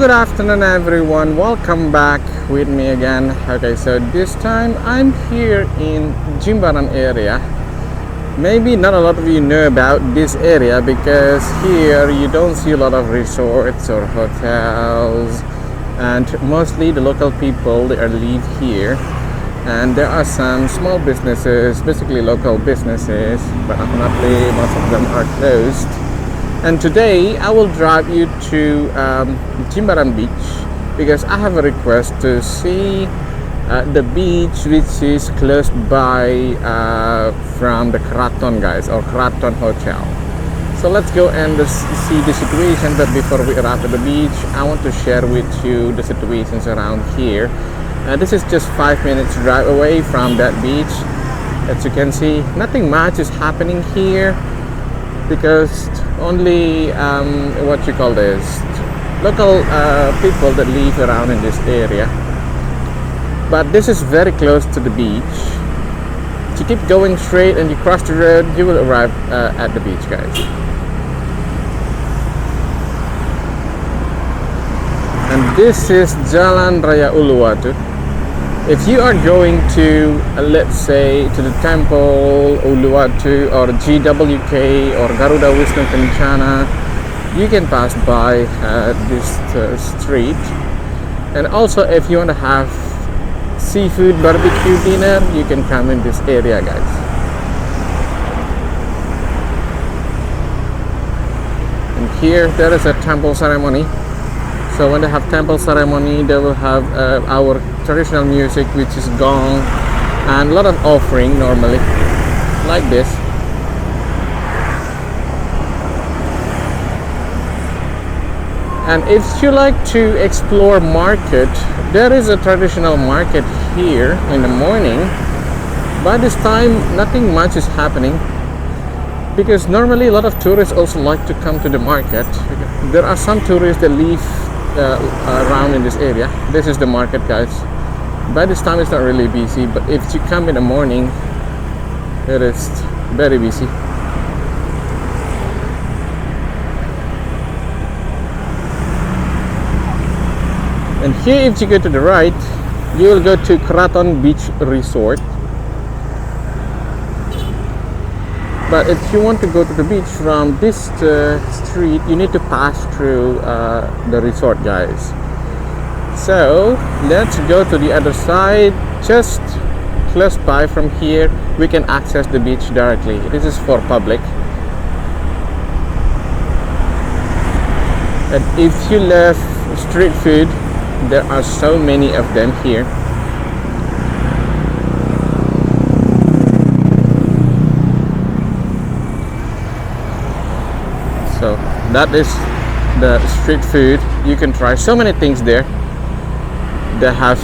good afternoon, everyone. Welcome back with me again. Okay, so this time I'm here in Jimbaran area. Maybe not a lot of you know about this area because here you don't see a lot of resorts or hotels, and mostly the local people they are live here. And there are some small businesses, basically local businesses, but unfortunately most of them are closed. And today I will drive you to Jimbaran Beach because I have a request to see the beach which is close by from the Kraton guys, or Kraton Hotel. So let's go and see the situation. But before we arrive at the beach, I want to share with you the situations around here. This is just 5 minutes drive away from that beach. As you can see, nothing much is happening here because only what you call this local people that live around in this area. But this is very close to the beach. If you keep going straight and you cross the road, you will arrive at the beach, guys. And this is Jalan Raya Uluwatu. If you are going to, let's say, to the temple, Uluwatu, or GWK, or Garuda Wisnu Kencana, you can pass by this street. And also, if you want to have seafood barbecue dinner, you can come in this area, guys. And here, there is a temple ceremony. So when they have temple ceremony, they will have our traditional music, which is gong, and a lot of offering normally, like this. And if you like to explore market, there is a traditional market here in the morning. By this time, nothing much is happening because normally a lot of tourists also like to come to the market. There are some tourists that live around in this area. This is the market, guys. By this time it's not really busy, but if you come in the morning, it is very busy. And here, if you go to the right, you will go to Kraton Beach Resort. But if you want to go to the beach from this street, you need to pass through the resort, guys. So let's go to the other side. Just close by from here, we can access the beach directly. This is for public. And if you love street food, there are so many of them here. So that is the street food. You can try so many things there. They have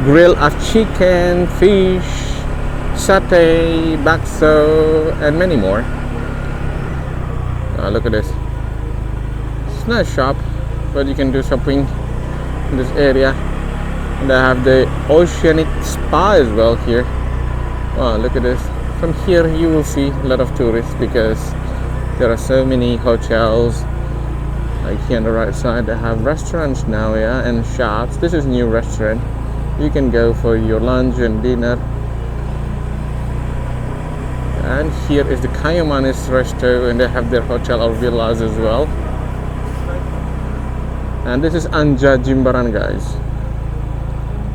grill of chicken, fish, satay, bakso, and many more. Look at this. It's not a shop, but you can do shopping in this area. And they have the oceanic spa as well here. Wow, look at this. From here you will see a lot of tourists because there are so many hotels. Like here on the right side, they have restaurants now, yeah, and shops. This is a new restaurant. You can go for your lunch and dinner. And here is the Kayamanis Resto, and they have their hotel or villas as well. And this is Anja Jimbaran, guys.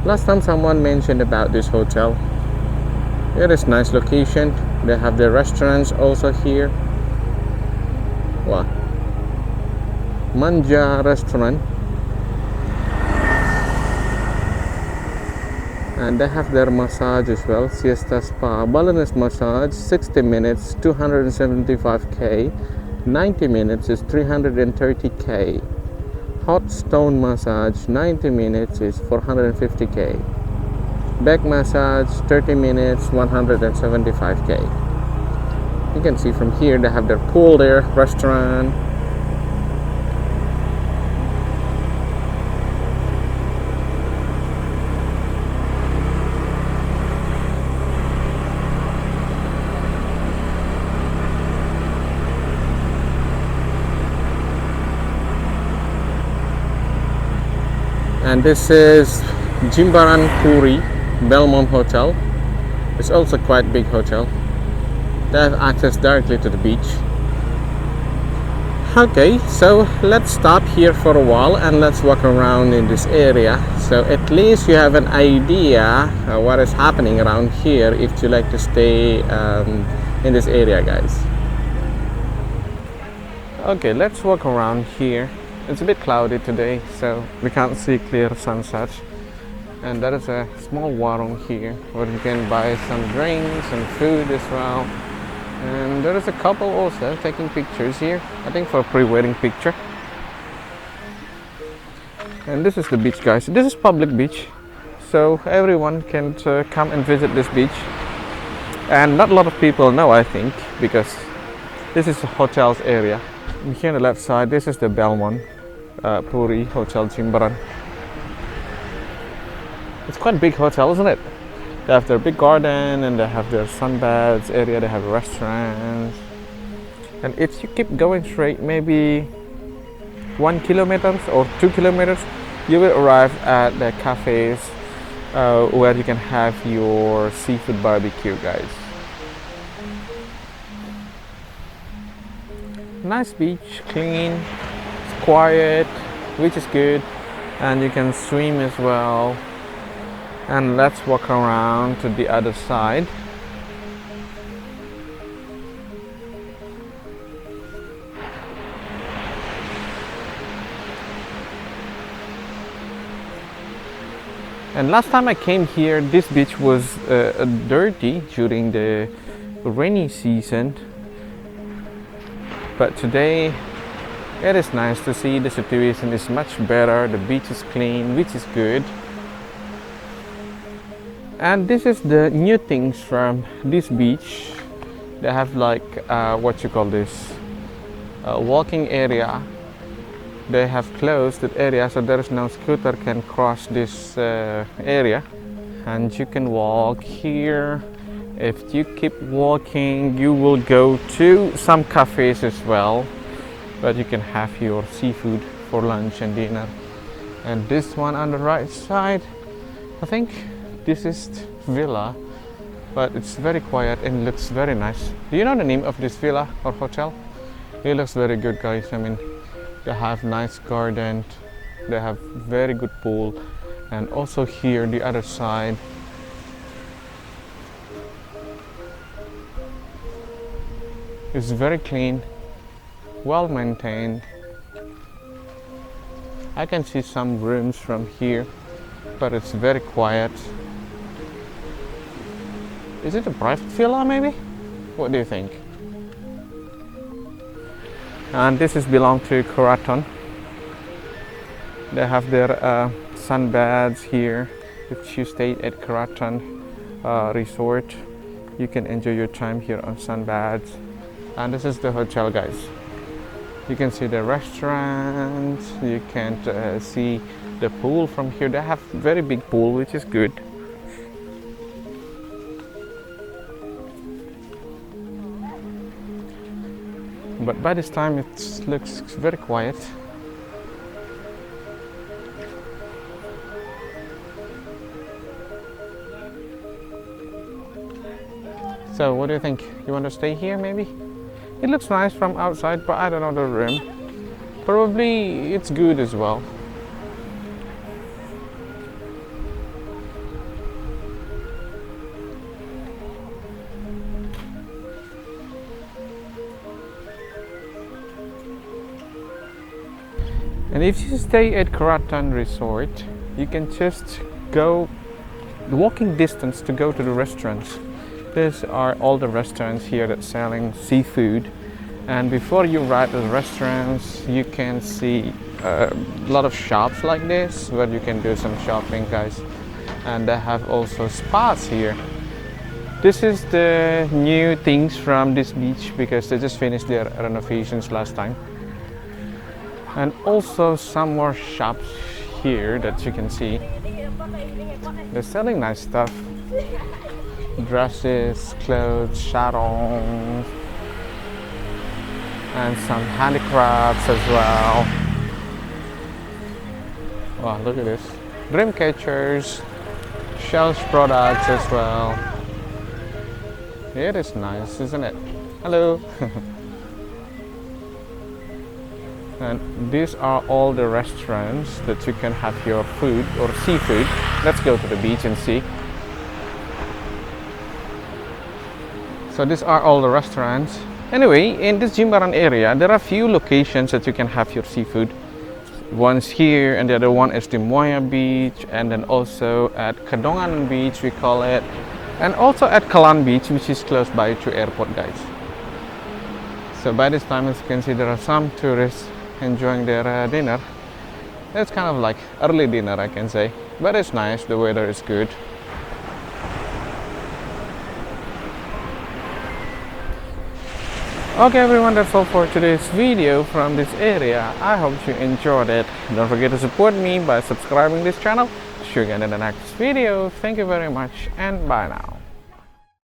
Last time someone mentioned about this hotel. It is nice location. They have their restaurants also here. Wow. Manja restaurant. And they have their massage as well. Siesta spa, Balinese massage, 60 minutes, 275k. 90 minutes is 330k. Hot stone massage, 90 minutes is 450k. Back massage, 30 minutes, 175k. You can see from here they have their pool there, restaurant. And this is Jimbaran Puri Belmont Hotel. It's also quite big hotel. They have access directly to the beach. Okay, so let's stop here for a while and let's walk around in this area, so at least you have an idea what is happening around here if you like to stay in this area, guys. Okay, let's walk around here. It's a bit cloudy today, so we can't see clear sunset. And there is a small warung here where you can buy some drinks and food as well. And there is a couple also taking pictures here, I think for a pre-wedding picture. And this is the beach, guys. This is public beach, so everyone can come and visit this beach. And not a lot of people know, I think, because this is the hotel's area. And here on the left side, this is the Belmont Puri Hotel Jimbaran. It's quite a big hotel, isn't it? They have their big garden and they have their sunbaths area, they have restaurants. And if you keep going straight, maybe 1 kilometer or 2 kilometers, you will arrive at the cafes where you can have your seafood barbecue, guys. Nice beach, clean, it's quiet, which is good, and you can swim as well. And let's walk around to the other side. And last time I came here, this beach was dirty during the rainy season. But today it is nice to see the situation is much better. The beach is clean, which is good. And this is the new things from this beach. They have like what you call this walking area. They have closed that area, so there is no scooter can cross this area, and you can walk here. If you keep walking, you will go to some cafes as well, but you can have your seafood for lunch and dinner. And this one on the right side, I think this is villa, but it's very quiet and looks very nice. Do you know the name of this villa or hotel? It looks very good, guys. I mean, they have nice garden, they have very good pool, and also here the other side. It's very clean, well maintained. I can see some rooms from here, but it's very quiet. Is it a private villa maybe? What do you think? And this is belong to Keraton. They have their sunbaths here. If you stay at Keraton resort, you can enjoy your time here on sunbaths. And this is the hotel, guys. You can see the restaurant, you can see the pool from here. They have very big pool, which is good. But by this time it looks very quiet. So what do you think? You want to stay here maybe? It looks nice from outside, but I don't know the room. Probably it's good as well. And if you stay at Keraton Resort, you can just go walking distance to go to the restaurants. These are all the restaurants here that selling seafood. And before you arrive at the restaurants, you can see a lot of shops like this where you can do some shopping, guys. And they have also spas here. This is the new things from this beach because they just finished their renovations last time. And also some more shops here that you can see. They're selling nice stuff. Dresses, clothes, sarongs, and some handicrafts as well. Wow, look at this. Dream catchers, shells products as well. It is nice, isn't it? Hello. And these are all the restaurants that you can have your food or seafood. Let's go to the beach and see. So these are all the restaurants. Anyway, in this Jimbaran area, there are few locations that you can have your seafood. One's here, and the other one is the Moya Beach, and then also at Kadongan Beach, we call it, and also at Kalan Beach, which is close by to airport, guys. So by this time, as you can see, there are some tourists enjoying their dinner. It's kind of like early dinner, I can say, but it's nice. The weather is good. Okay everyone, that's all for today's video from this area. I hope you enjoyed it. Don't forget to support me by subscribing this channel. See you again in the next video. Thank you very much and bye now.